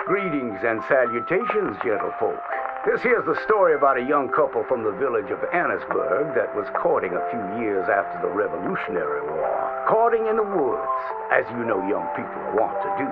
Greetings and salutations, gentlefolk. This here's the story about a young couple from the village of Annisburg that was courting a few years after the Revolutionary War. Courting in the woods, as you know young people are wont to do.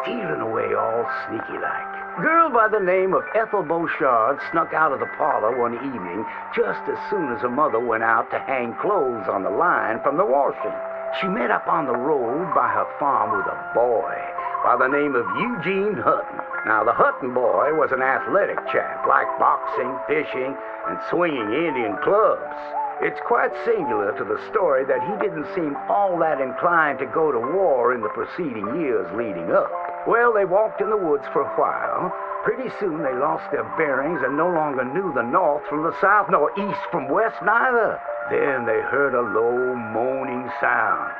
Stealing away all sneaky-like. Girl by the name of Ethel Beauchard snuck out of the parlor one evening just as soon as her mother went out to hang clothes on the line from the washing. She met up on the road by her farm with a boy by the name of Eugene Hutton. Now, the Hutton boy was an athletic chap, liked boxing, fishing, and swinging Indian clubs. It's quite singular to the story that he didn't seem all that inclined to go to war in the preceding years leading up. Well, they walked in the woods for a while. Pretty soon they lost their bearings and no longer knew the north from the south, nor east from west neither. Then they heard a low moaning sound.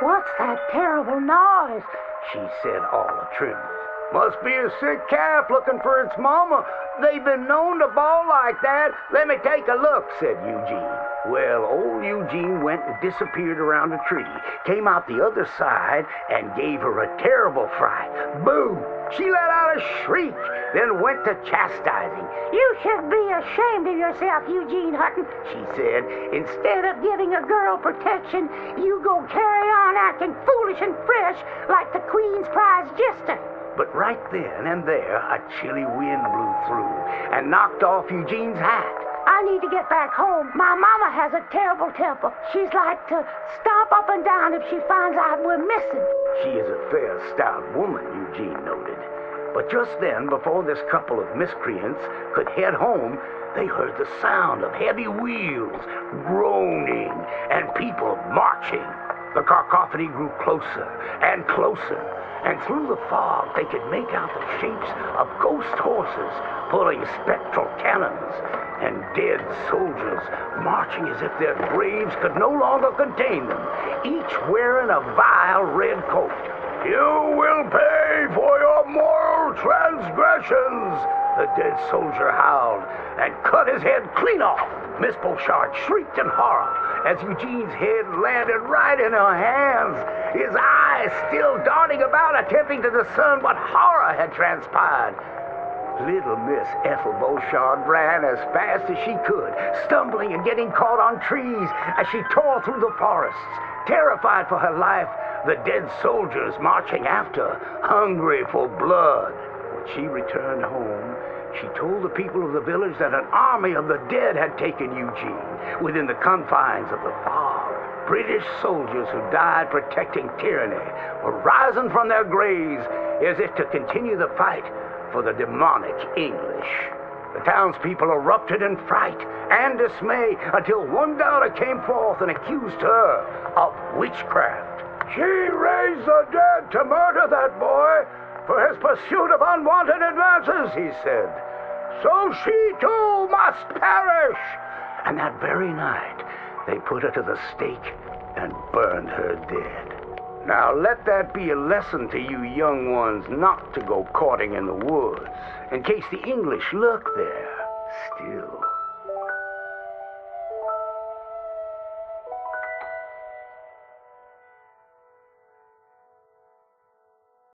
"What's that terrible noise?" she said, all a-trembling. "Must be a sick calf looking for its mama. They've been known to bawl like that. Let me take a look," said Eugene. Well, old Eugene went and disappeared around a tree, came out the other side, and gave her a terrible fright. Boo! She let out a shriek, then went to chastising. "You should be ashamed of yourself, Eugene Hutton," she said. "Instead of giving a girl protection, you go carry on acting foolish and fresh like the Queen's prize jester." But right then and there, a chilly wind blew through and knocked off Eugene's hat. "I need to get back home. My mama has a terrible temper. She's like to stomp up and down if she finds out we're missing." She is a fair, stout woman, Eugene noted. But just then, before this couple of miscreants could head home, they heard the sound of heavy wheels, groaning, and people marching. The cacophony grew closer and closer, and through the fog they could make out the shapes of ghost horses pulling spectral cannons, and dead soldiers marching as if their graves could no longer contain them, each wearing a vile red coat. "You will pay for your moral transgressions," the dead soldier howled, and cut his head clean off. Miss Beauchard shrieked in horror as Eugene's head landed right in her hands, his eyes still darting about, attempting to discern what horror had transpired. Little Miss Ethel Beauchard ran as fast as she could, stumbling and getting caught on trees as she tore through the forests, terrified for her life, the dead soldiers marching after, hungry for blood. When she returned home, she told the people of the village that an army of the dead had taken Eugene within the confines of the fog. British soldiers who died protecting tyranny were rising from their graves as if to continue the fight for the demonic English. The townspeople erupted in fright and dismay until one daughter came forth and accused her of witchcraft. "She raised the dead to murder that boy for his pursuit of unwanted advances," he said. "So she too must perish." And that very night, they put her to the stake and burned her dead. Now let that be a lesson to you young ones not to go courting in the woods, in case the English lurk there still.